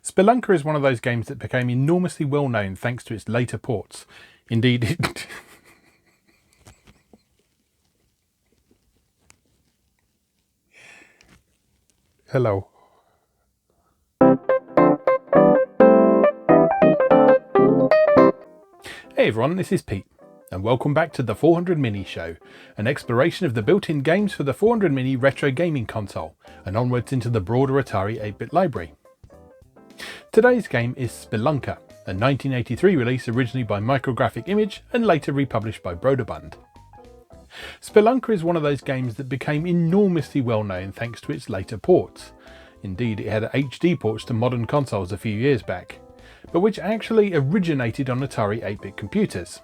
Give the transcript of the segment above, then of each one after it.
Spelunker is one of those games that became enormously well known thanks to its later ports. Indeed, it... Hello. Hey everyone, this is Pete, and welcome back to the 400 Mini Show, an exploration of the built-in games for the 400 Mini retro gaming console, and onwards into the broader Atari 8-bit library. Today's game is Spelunker, a 1983 release originally by GraphicImage and later republished by Broderbund. Spelunker is one of those games that became enormously well known thanks to its later ports. Indeed, it had HD ports to modern consoles a few years back, but which actually originated on Atari 8-bit computers.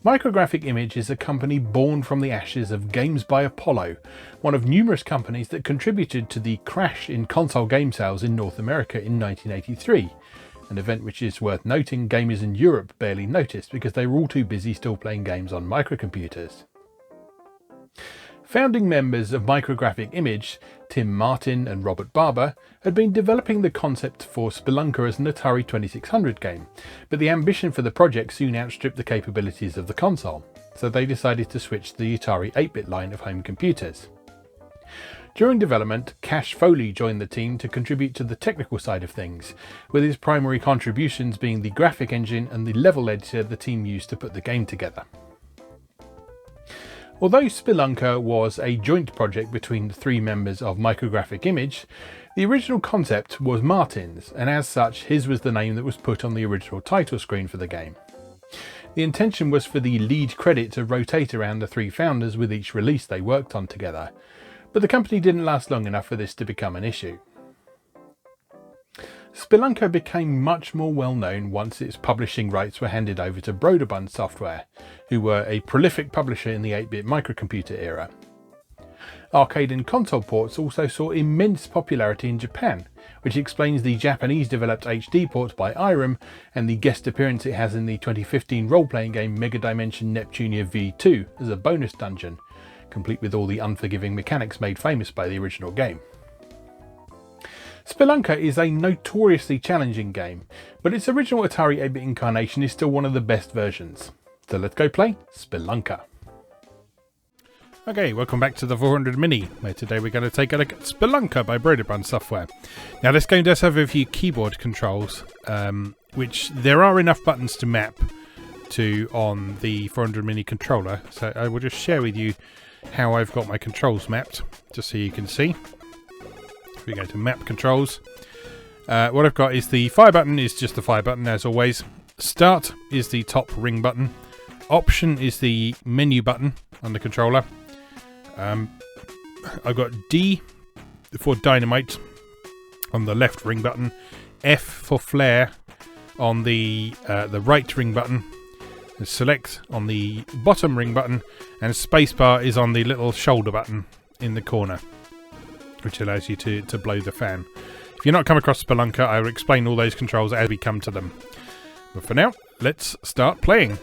GraphicImage is a company born from the ashes of Games by Apollo, one of numerous companies that contributed to the crash in console game sales in North America in 1983, an event which is worth noting gamers in Europe barely noticed because they were all too busy still playing games on microcomputers. Founding members of GraphicImage, Tim Martin and Robert Barber, had been developing the concept for Spelunker as an Atari 2600 game, but the ambition for the project soon outstripped the capabilities of the console, so they decided to switch to the Atari 8-bit line of home computers. During development, Cash Foley joined the team to contribute to the technical side of things, with his primary contributions being the graphic engine and the level editor the team used to put the game together. Although Spelunker was a joint project between the three members of GraphicImage, the original concept was Martin's, and as such his was the name that was put on the original title screen for the game. The intention was for the lead credit to rotate around the three founders with each release they worked on together, but the company didn't last long enough for this to become an issue. Spelunker became much more well known once its publishing rights were handed over to Broderbund Software, who were a prolific publisher in the 8-bit microcomputer era. Arcade and console ports also saw immense popularity in Japan, which explains the Japanese developed HD port by Irem and the guest appearance it has in the 2015 role-playing game Mega Dimension Neptunia V2 as a bonus dungeon, complete with all the unforgiving mechanics made famous by the original game. Spelunker is a notoriously challenging game, but its original Atari 8-bit incarnation is still one of the best versions. So let's go play Spelunker. Okay, welcome back to the 400 Mini, where today we're going to take a look at Spelunker by Broderbund Software. Now this game does have a few keyboard controls, which there are enough buttons to map to on the 400 Mini controller, so I will just share with you how I've got my controls mapped, just so you can see. If we go to map controls, what I've got is the fire button is just the fire button as always. Start is the top ring button. Option is the menu button on the controller. I've got D for dynamite on the left ring button. F for flare on the right ring button. And select on the bottom ring button. And spacebar is on the little shoulder button in the corner, which allows you to blow the fan. If you're not come across Spelunker, I will explain all those controls as we come to them. But for now, let's start playing.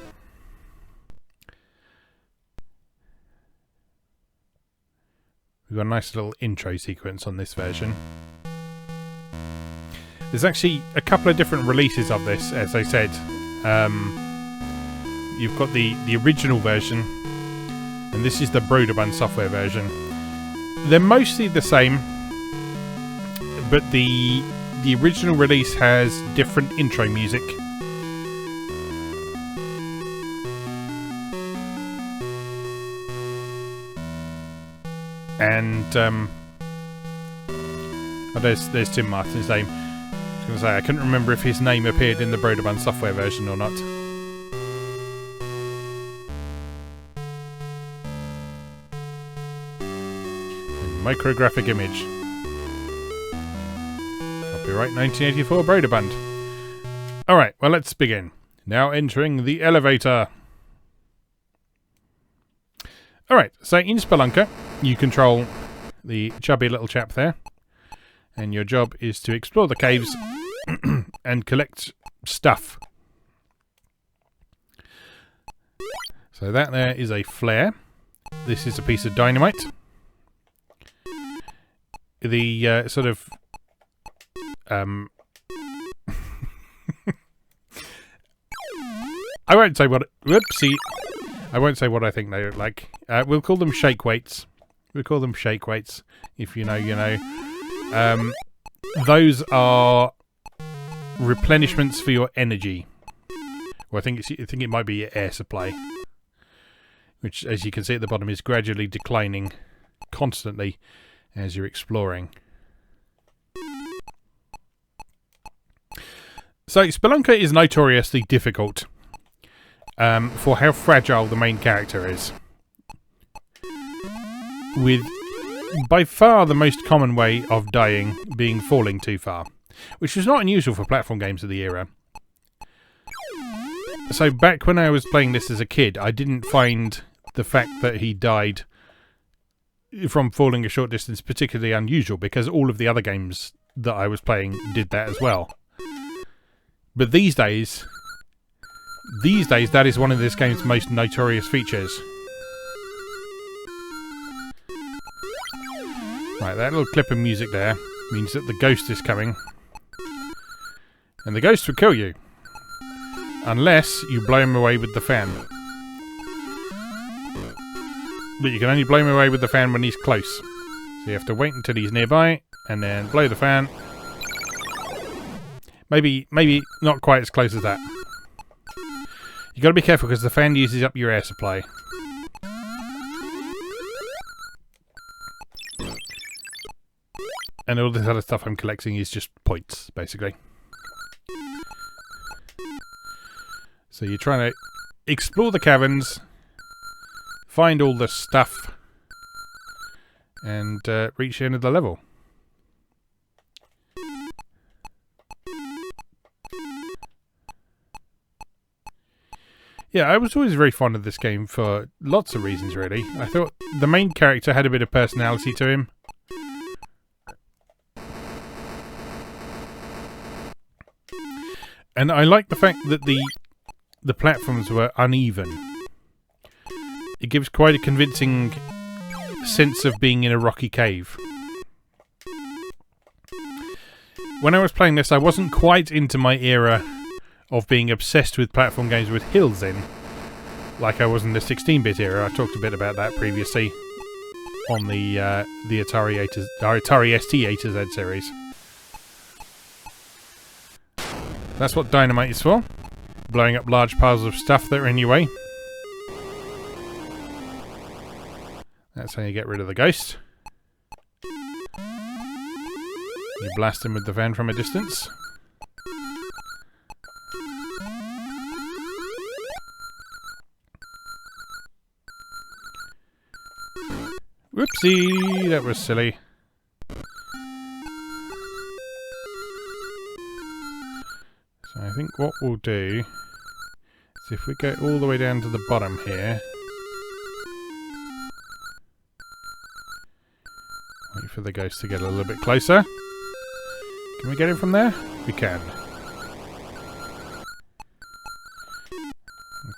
We've got a nice little intro sequence on this version. There's actually a couple of different releases of this, as I said. You've got the original version, and this is the Broderbund Software version. They're mostly the same, but the original release has different intro music. And there's Tim Martin's name. I was going to say, I couldn't remember if his name appeared in the Broderbund Software version or not. GraphicImage. Copyright 1984 Broderbund. Alright, well let's begin. Now entering the elevator. Alright, so in Spelunker, you control the chubby little chap there. And your job is to explore the caves and collect stuff. So that there is a flare. This is a piece of dynamite. The sort of I won't say what... Whoopsie. I won't say what I think they look like. We'll call them shake weights. We'll call them shake weights. If you know, you know. Those are replenishments for your energy. Well, I think it might be your air supply, which, as you can see at the bottom, is gradually declining constantly as you're exploring. So, Spelunker is notoriously difficult for how fragile the main character is. With by far the most common way of dying being falling too far, which was not unusual for platform games of the era. So back when I was playing this as a kid, I didn't find the fact that he died from falling a short distance particularly unusual, because all of the other games that I was playing did that as well. But these days that is one of this game's most notorious features. Right, that little clip of music there means that the ghost is coming. And the ghost will kill you. Unless you blow him away with the fan. But you can only blow him away with the fan when he's close. So you have to wait until he's nearby, and then blow the fan. Maybe not quite as close as that. You got to be careful because the fan uses up your air supply. And all this other stuff I'm collecting is just points, basically. So you're trying to explore the caverns, find all the stuff, and reach the end of the level. Yeah, I was always very fond of this game for lots of reasons, really. I thought the main character had a bit of personality to him. And I like the fact that the platforms were uneven. It gives quite a convincing sense of being in a rocky cave. When I was playing this, I wasn't quite into my era of being obsessed with platform games with hills in, like I was in the 16-bit era. I talked a bit about that previously on the Atari ST A to Z series. That's what dynamite is for. Blowing up large piles of stuff that are in your way. That's how you get rid of the ghost. You blast him with the fan from a distance. Whoopsie, that was silly. So I think what we'll do is if we go all the way down to the bottom here, wait for the ghost to get a little bit closer. Can we get him from there? We can.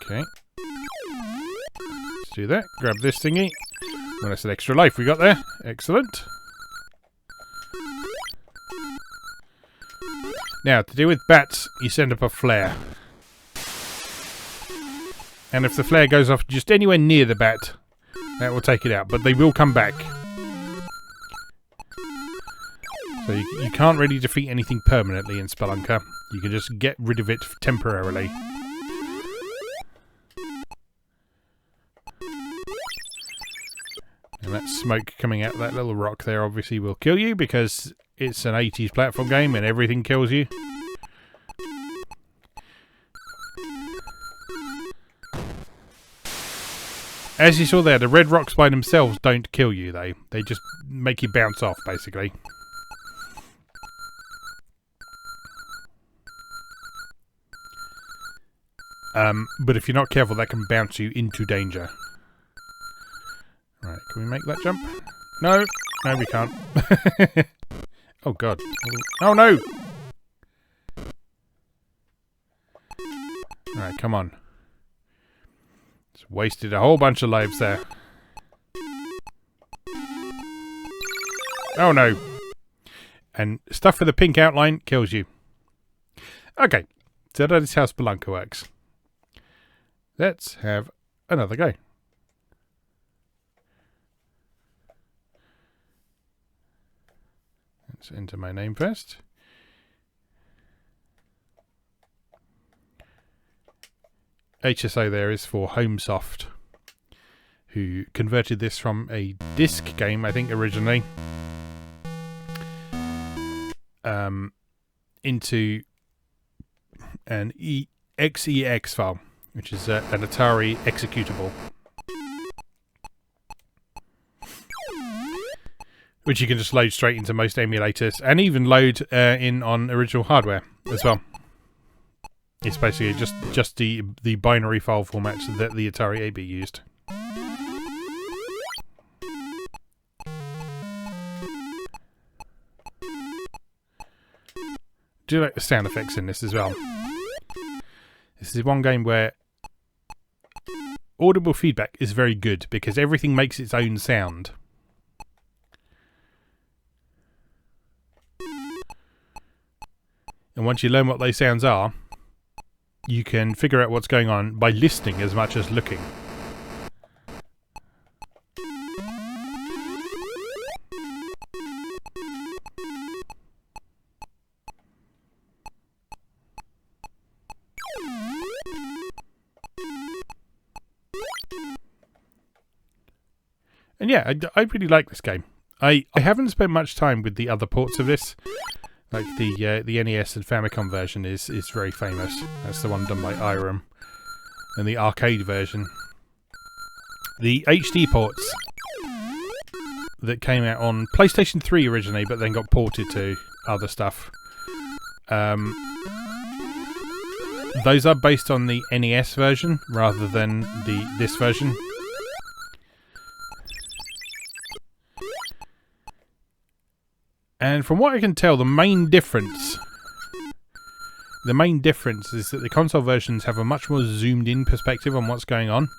Okay. Let's do that. Grab this thingy. Well, that's an extra life we got there. Excellent. Now, to deal with bats, you send up a flare. And if the flare goes off just anywhere near the bat, that will take it out. But they will come back. So you can't really defeat anything permanently in Spelunker. You can just get rid of it temporarily. And that smoke coming out of that little rock there obviously will kill you, because it's an 80s platform game and everything kills you. As you saw there, the red rocks by themselves don't kill you, though. They just make you bounce off, basically. But if you're not careful, that can bounce you into danger. Right, can we make that jump? No! No, we can't. Oh, God. Oh, no! Alright, come on. Just wasted a whole bunch of lives there. Oh, no. And stuff with a pink outline kills you. Okay, so that is how Spelunker works. Let's have another go. Let's enter my name first. HSO there is for Homesoft, who converted this from a disc game, I think, originally, into an XEX file, which is an Atari executable, which you can just load straight into most emulators, and even load in on original hardware as well. It's basically just the binary file formats that the Atari AB used. Do you like the sound effects in this as well? This is one game where audible feedback is very good because everything makes its own sound. And once you learn what those sounds are, you can figure out what's going on by listening as much as looking. And yeah, I really like this game. I haven't spent much time with the other ports of this. Like the NES and Famicom version is very famous. That's the one done by Irem. And the arcade version. The HD ports that came out on PlayStation 3 originally, but then got ported to other stuff. Those are based on the NES version rather than this version. And from what I can tell, the main difference is that the console versions have a much more zoomed in perspective on what's going on.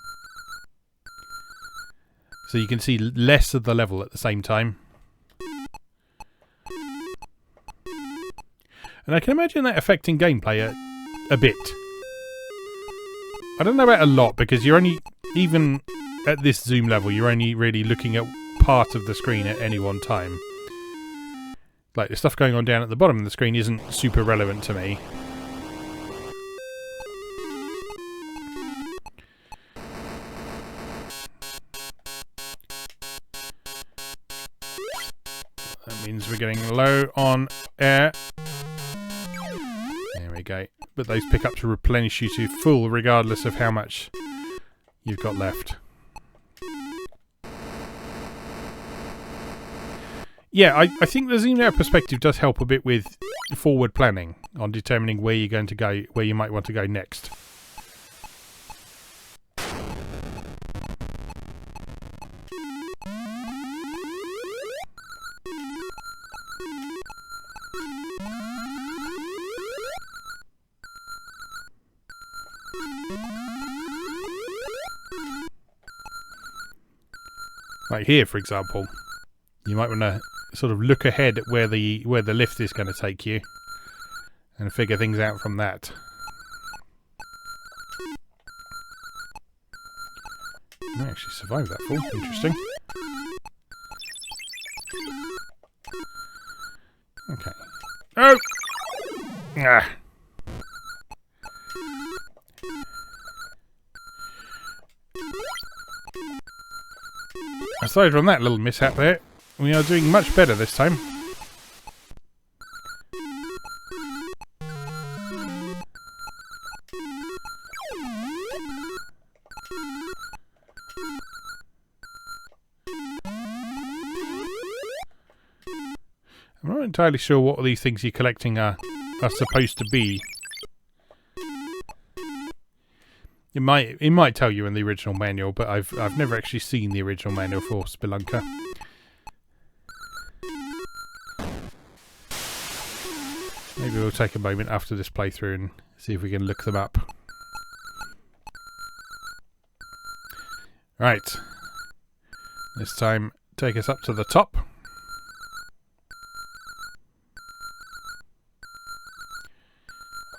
So you can see less of the level at the same time. And I can imagine that affecting gameplay a bit. I don't know about a lot, because you're only, even at this zoom level, you're only really looking at part of the screen at any one time. Like, the stuff going on down at the bottom of the screen isn't super relevant to me. That means we're getting low on air. There we go. But those pickups replenish you to full regardless of how much you've got left. Yeah, I think the zoomed out perspective does help a bit with forward planning on determining where you're going to go, where you might want to go next. Like here, for example, you might want to sort of look ahead at where the lift is going to take you and figure things out from that. I actually survived that fall. Interesting. Okay. Oh! Ah! Aside from that little mishap there, we are doing much better this time. I'm not entirely sure what these things you're collecting are supposed to be. It might tell you in the original manual, but I've never actually seen the original manual for Spelunker. Maybe we'll take a moment after this playthrough and see if we can look them up. Right. This time, take us up to the top.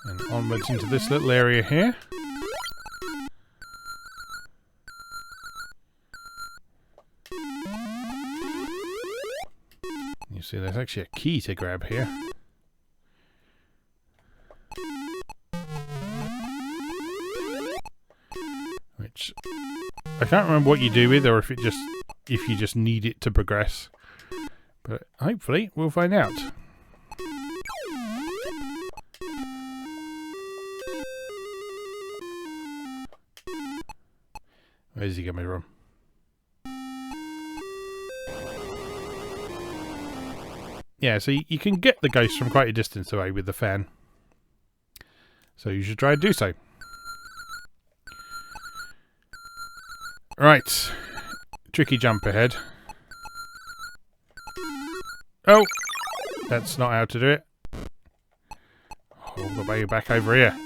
And onwards into this little area here. You see there's actually a key to grab here. Which I can't remember what you do with, or if you just need it to progress. But hopefully we'll find out. Where's he coming from? Yeah, so you can get the ghost from quite a distance away with the fan. So you should try and do so. Right. Tricky jump ahead. Oh! That's not how to do it. All the way back over here.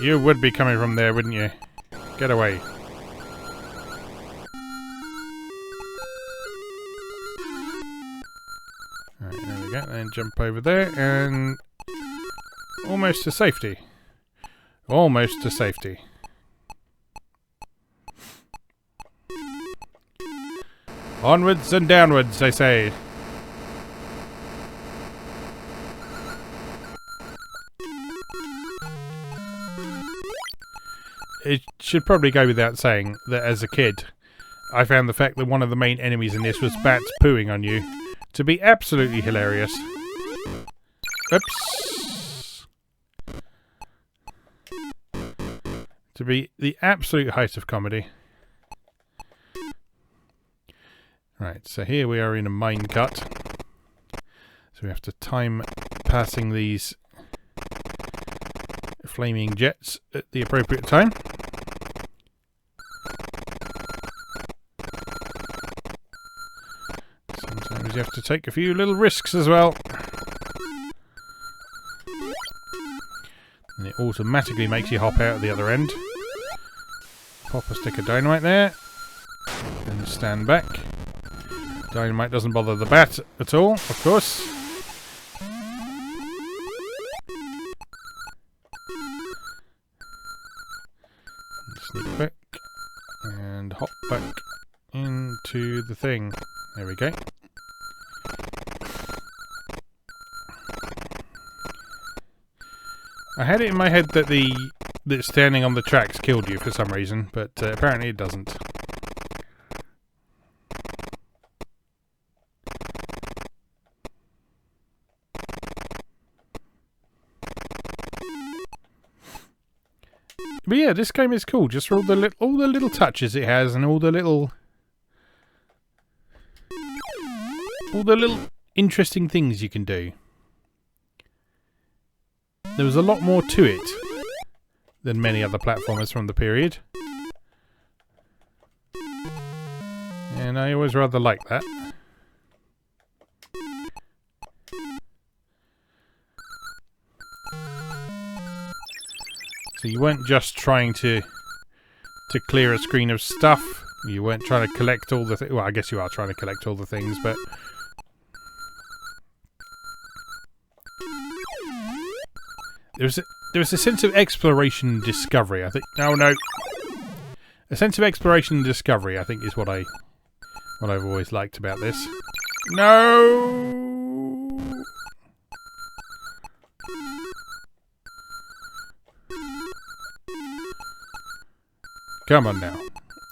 You would be coming from there, wouldn't you? Get away. Alright, there we go. Then jump over there and... almost to safety. Almost to safety. Onwards and downwards, they say. It should probably go without saying that as a kid, I found the fact that one of the main enemies in this was bats pooing on you to be absolutely hilarious. Oops. To be the absolute height of comedy. Right, so here we are in a minecart. So we have to time passing these flaming jets at the appropriate time. Sometimes you have to take a few little risks as well. And it automatically makes you hop out at the other end. Pop a stick of dynamite there. And stand back. Dynamite doesn't bother the bat at all, of course. Sneak back. And hop back into the thing. There we go. I had it in my head that standing on the tracks killed you for some reason, but apparently it doesn't. But yeah, this game is cool, just for all the little touches it has, and all the little interesting things you can do. There was a lot more to it than many other platformers from the period, and I always rather like that. So you weren't just trying to clear a screen of stuff. You weren't trying to collect all the things. Well, I guess you are trying to collect all the things, but there was a sense of exploration and discovery, I think. Oh no, a sense of exploration and discovery, I think, is what I've always liked about this. No. Come on now.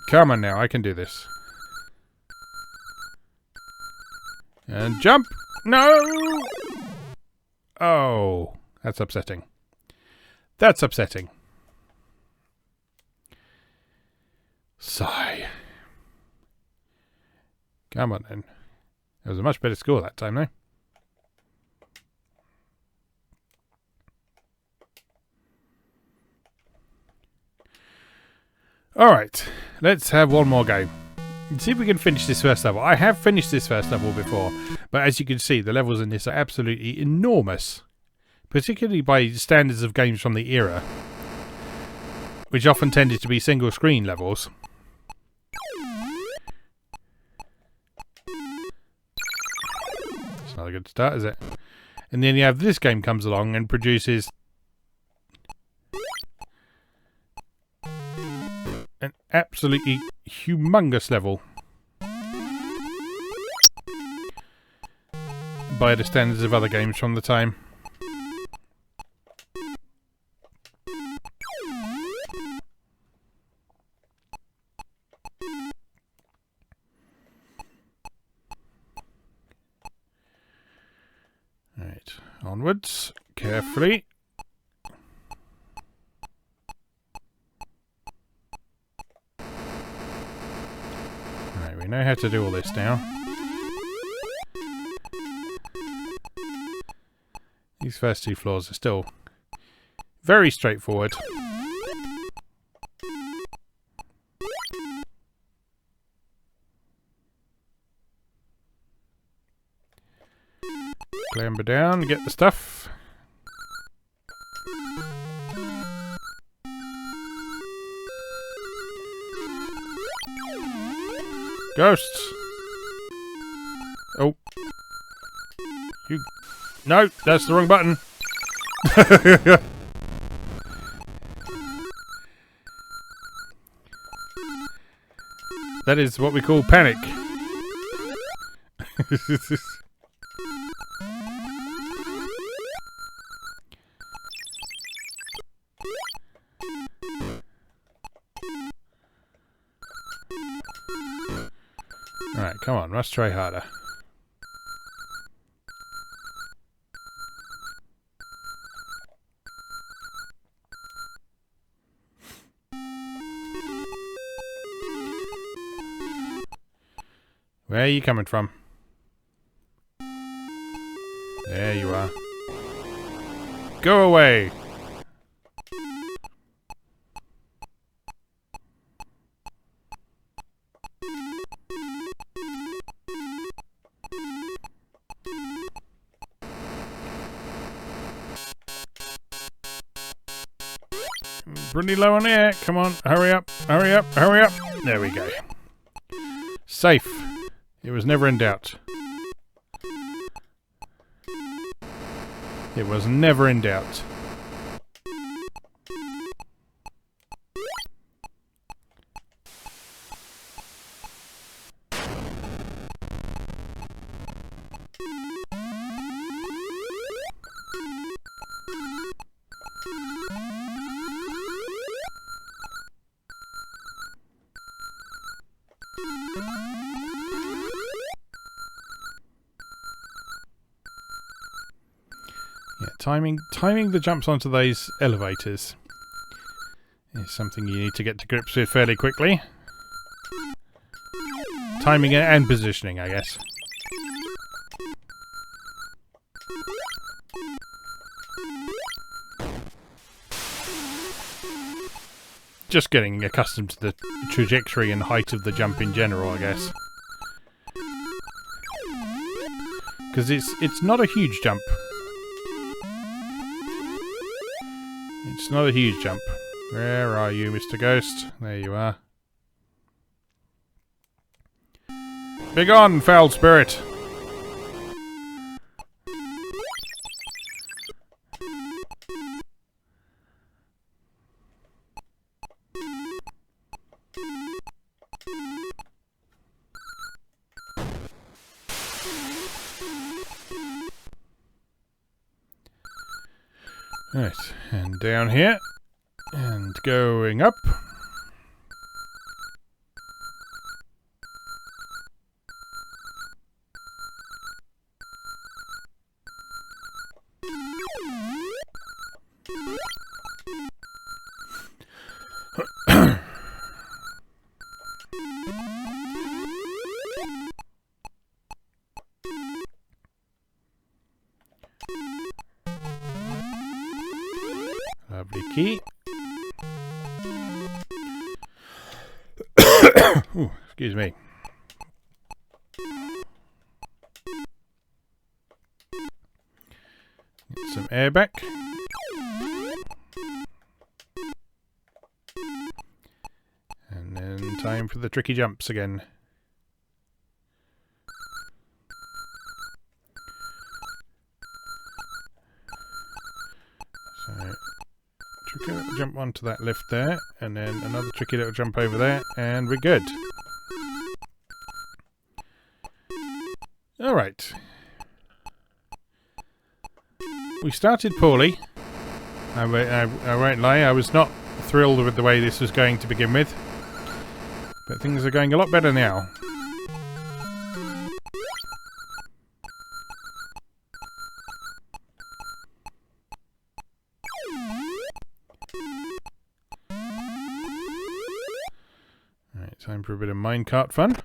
Come on now, I can do this. And jump! No! Oh, that's upsetting. That's upsetting. Sigh. Come on then. It was a much better score that time, though. Alright, let's have one more go. See if we can finish this first level. I have finished this first level before, but as you can see, the levels in this are absolutely enormous. Particularly by standards of games from the era, which often tended to be single screen levels. a good start, is it? And then you have this game comes along and produces an absolutely humongous level by the standards of other games from the time. Right, onwards, carefully. Right, we know how to do all this now. These first two floors are still very straightforward. Clamber down, get the stuff. Ghosts! Oh. You... No, that's the wrong button. That is what we call panic. Alright, come on, let's try harder. Where are you coming from? There you are. Go away! Pretty low on air. Come on, hurry up, hurry up, hurry up. There we go. Safe. It was never in doubt. It was never in doubt. Timing the jumps onto those elevators is something you need to get to grips with fairly quickly. Timing and positioning, I guess. Just getting accustomed to the trajectory and height of the jump in general, I guess. Because it's not a huge jump. It's not a huge jump. Where are you, Mr. Ghost? There you are. Begone, foul spirit! Right, and down here, and going up. Lovely key. Ooh, excuse me. Get some air back. And then time for the tricky jumps again. jump onto that lift there, and then another tricky little jump over there, and we're good. Alright. We started poorly. I won't lie, I was not thrilled with the way this was going to begin with. But things are going a lot better now. Alright, time for a bit of minecart fun.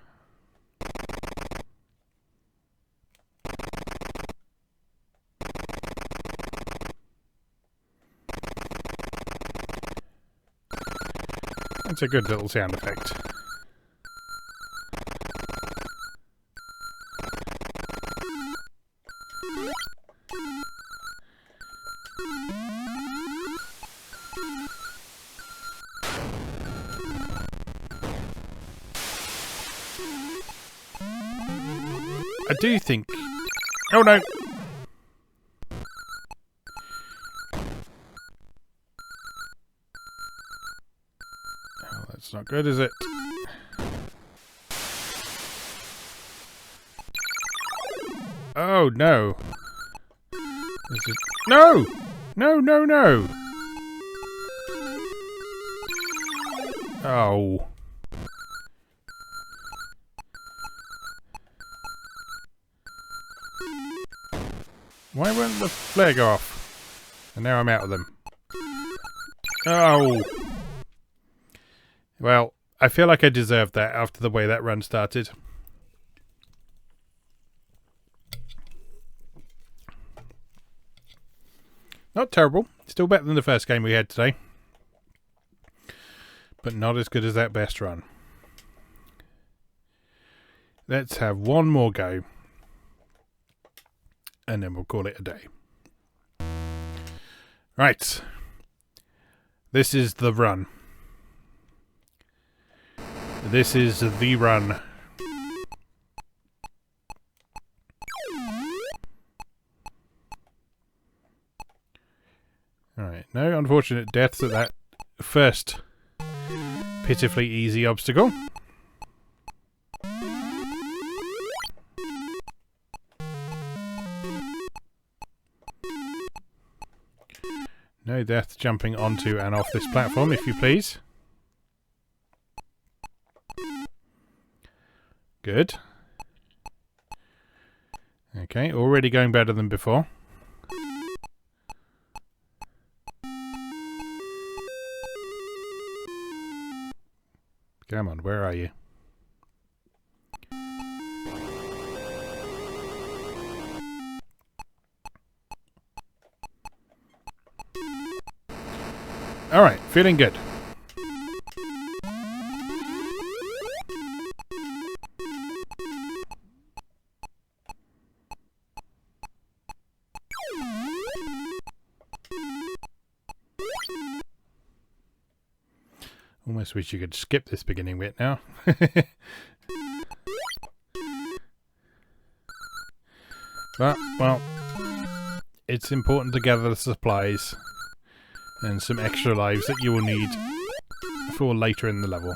That's a good little sound effect. I do think... Oh no! Oh, that's not good, is it? Oh no! No! No, no, no! Oh. Why won't the flare go off? And now I'm out of them. Oh! Well, I feel like I deserved that after the way that run started. Not terrible. Still better than the first game we had today. But not as good as that best run. Let's have one more go. And then we'll call it a day. Right. This is the run. This is the run. Alright, no unfortunate deaths at that first pitifully easy obstacle. No death jumping onto and off this platform, if you please. Good. Okay, already going better than before. Come on, where are you? Alright, feeling good. Almost wish you could skip this beginning bit now. But, well, it's important to gather the supplies and some extra lives that you will need for later in the level.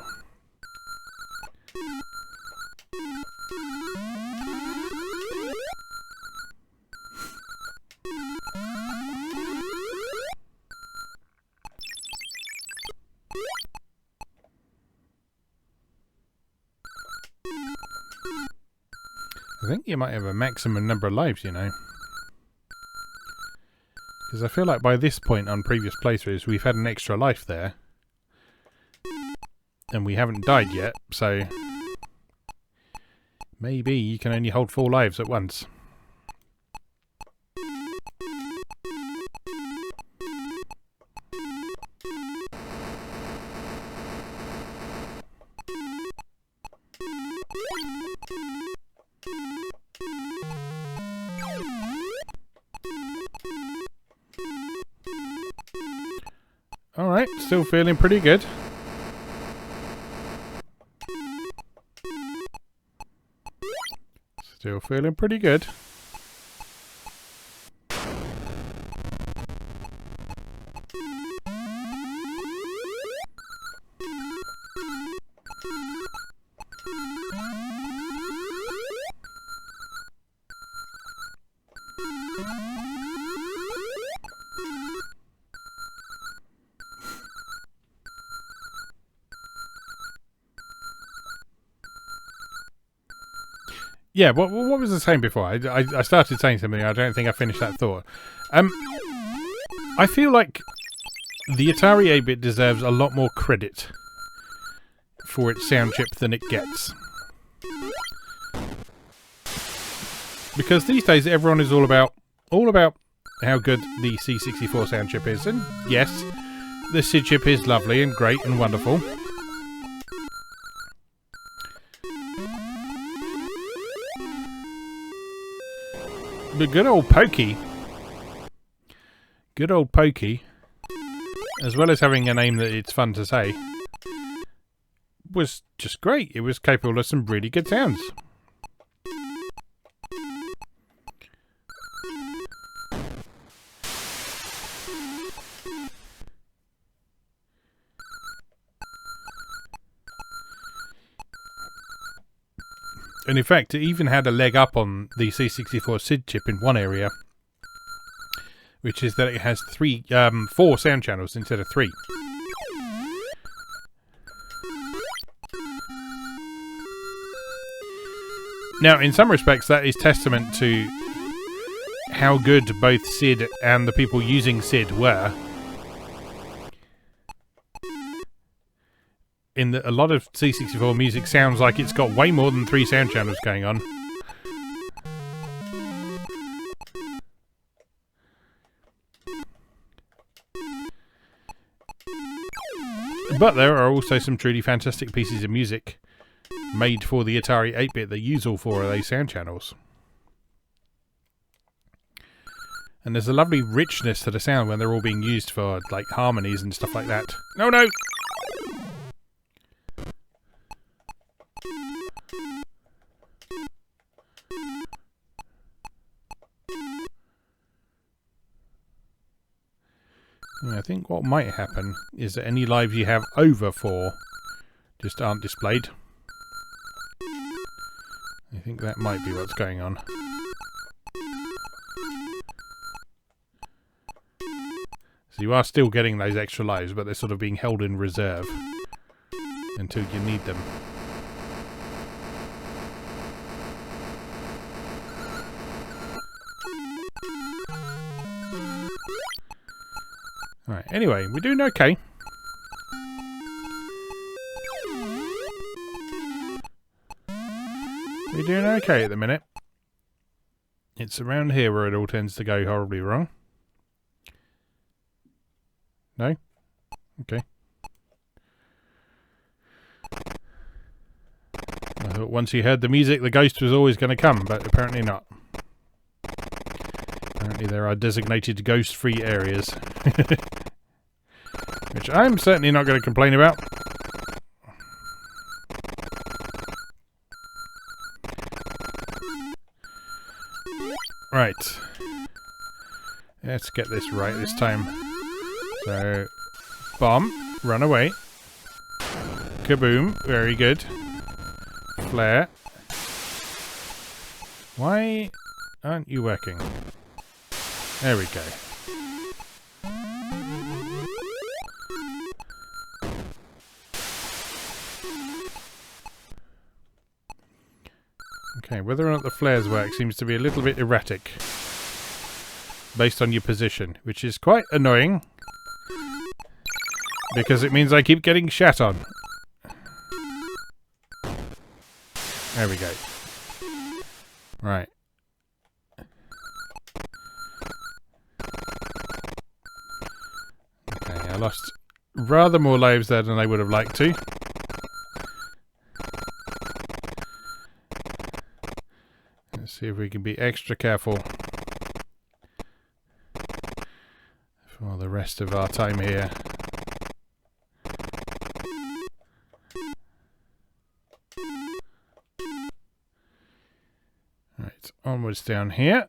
I think you might have a maximum number of lives, you know. Because I feel like by this point on previous playthroughs we've had an extra life there. And we haven't died yet, so... maybe you can only hold 4 lives at once. Alright, still feeling pretty good. Still feeling pretty good. Yeah, what was I saying before? I started saying something. I don't think I finished that thought. I feel like the Atari 8-bit deserves a lot more credit for its sound chip than it gets. Because these days everyone is all about how good the C64 sound chip is. And yes, the SID chip is lovely and great and wonderful. But good old Pokey, as well as having a name that it's fun to say, was just great. It was capable of some really good sounds. And in fact, it even had a leg up on the C64 SID chip in one area, which is that it has 4 sound channels instead of 3. Now, in some respects, that is testament to how good both SID and the people using SID were. In that a lot of C64 music sounds like it's got way more than 3 sound channels going on. But there are also some truly fantastic pieces of music made for the Atari 8-bit that use all 4 of those sound channels. And there's a lovely richness to the sound when they're all being used for, like, harmonies and stuff like that. No, no! I think what might happen is that any lives you have over 4 just aren't displayed. I think that might be what's going on. So you are still getting those extra lives, but they're sort of being held in reserve until you need them. Right, anyway, we're doing okay. We're doing okay at the minute. It's around here where it all tends to go horribly wrong. No? Okay. I thought once you heard the music, the ghost was always going to come, but apparently not. Apparently there are designated ghost-free areas. Which I'm certainly not going to complain about. Right. Let's get this right this time. So, bomb, run away. Kaboom, very good. Flare. Why aren't you working? There we go. Okay, whether or not the flares work seems to be a little bit erratic based on your position, which is quite annoying because it means I keep getting shat on. There we go. Right. Okay, I lost rather more lives there than I would have liked to. See if we can be extra careful for the rest of our time here. Right, onwards down here.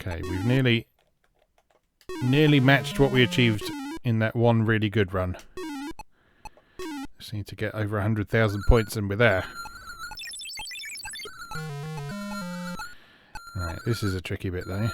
Okay, we've nearly matched what we achieved in that one really good run. Just need to get over 100,000 points and we're there. Right, this is a tricky bit though.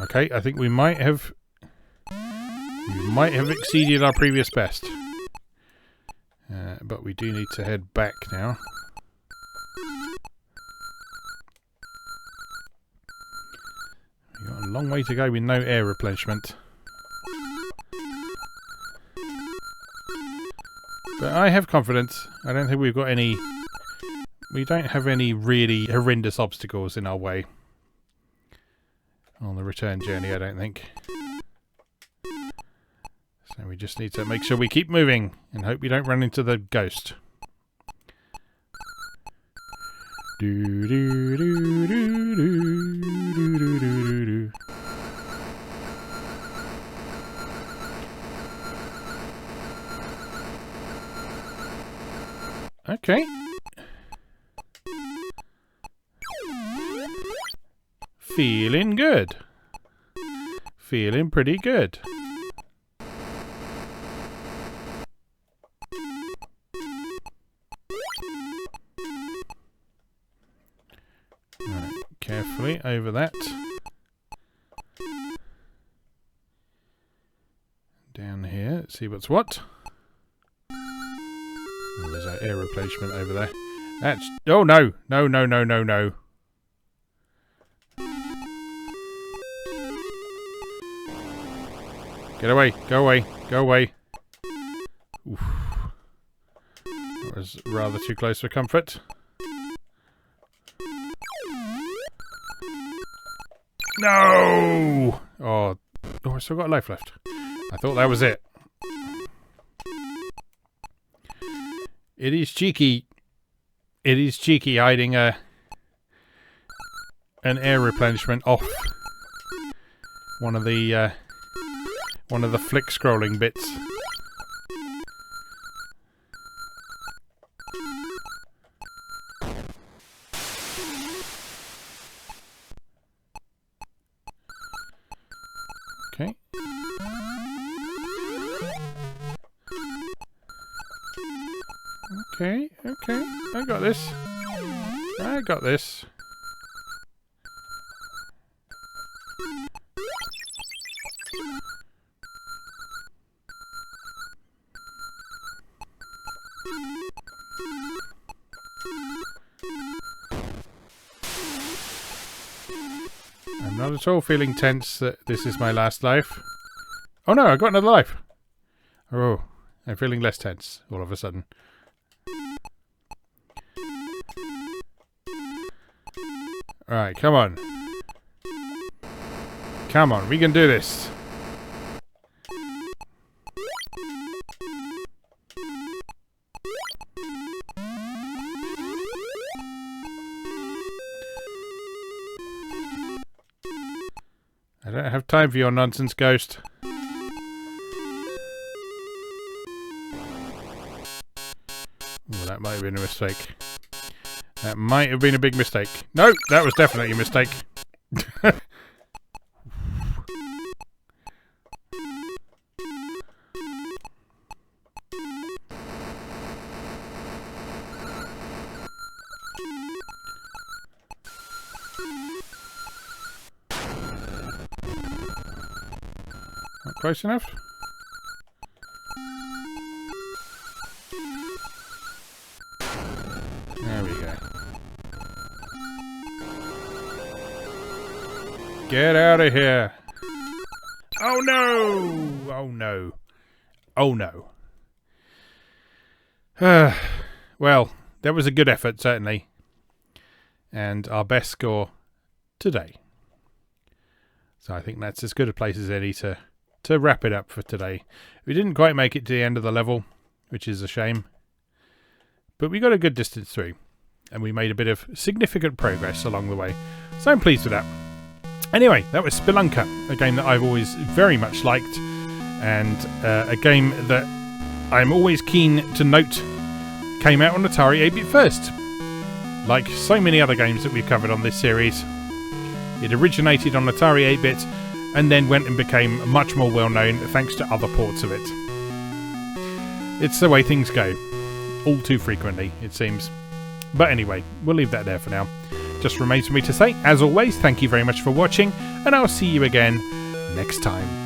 Okay, I think we might have exceeded our previous best. But we do need to head back now. We've got a long way to go with no air replenishment. But I have confidence. I don't think we've got any... We don't have any really horrendous obstacles in our way. On the return journey, I don't think. So we just need to make sure we keep moving and hope we don't run into the ghost. Do do do do do do do do do. Okay. Feeling good. Feeling pretty good. Right, carefully over that. Down here, let's see what's what. Oh, there's our air replacement over there. That's... Oh no! No, no, no, no, no. Get away, go away, go away. Oof. That was rather too close for comfort. No! Oh, I still got a life left. I thought that was it. It is cheeky. It is cheeky hiding an air replenishment off one of the flick scrolling bits. Okay. Okay, okay. I got this. I got this. I'm not at all feeling tense that this is my last life. Oh no, I got another life. Oh, I'm feeling less tense all of a sudden. Alright, come on. Come on, we can do this. I don't have time for your nonsense, ghost. Oh, that might have been a mistake. That might have been a big mistake. No, that was definitely a mistake. Not close enough. There we go. Get out of here. Oh no! Oh no. Oh no. Well, that was a good effort, certainly. And our best score today. So I think that's as good a place as any to wrap it up for today. We didn't quite make it to the end of the level, which is a shame. But we got a good distance through. And we made a bit of significant progress along the way. So I'm pleased with that. Anyway, that was Spelunker, a game that I've always very much liked, and a game that I'm always keen to note came out on Atari 8-bit first. Like so many other games that we've covered on this series, it originated on Atari 8-bit and then went and became much more well known thanks to other ports of it. It's the way things go, all too frequently it seems. But anyway, we'll leave that there for now. Just remains for me to say, as always, thank you very much for watching, and I'll see you again next time.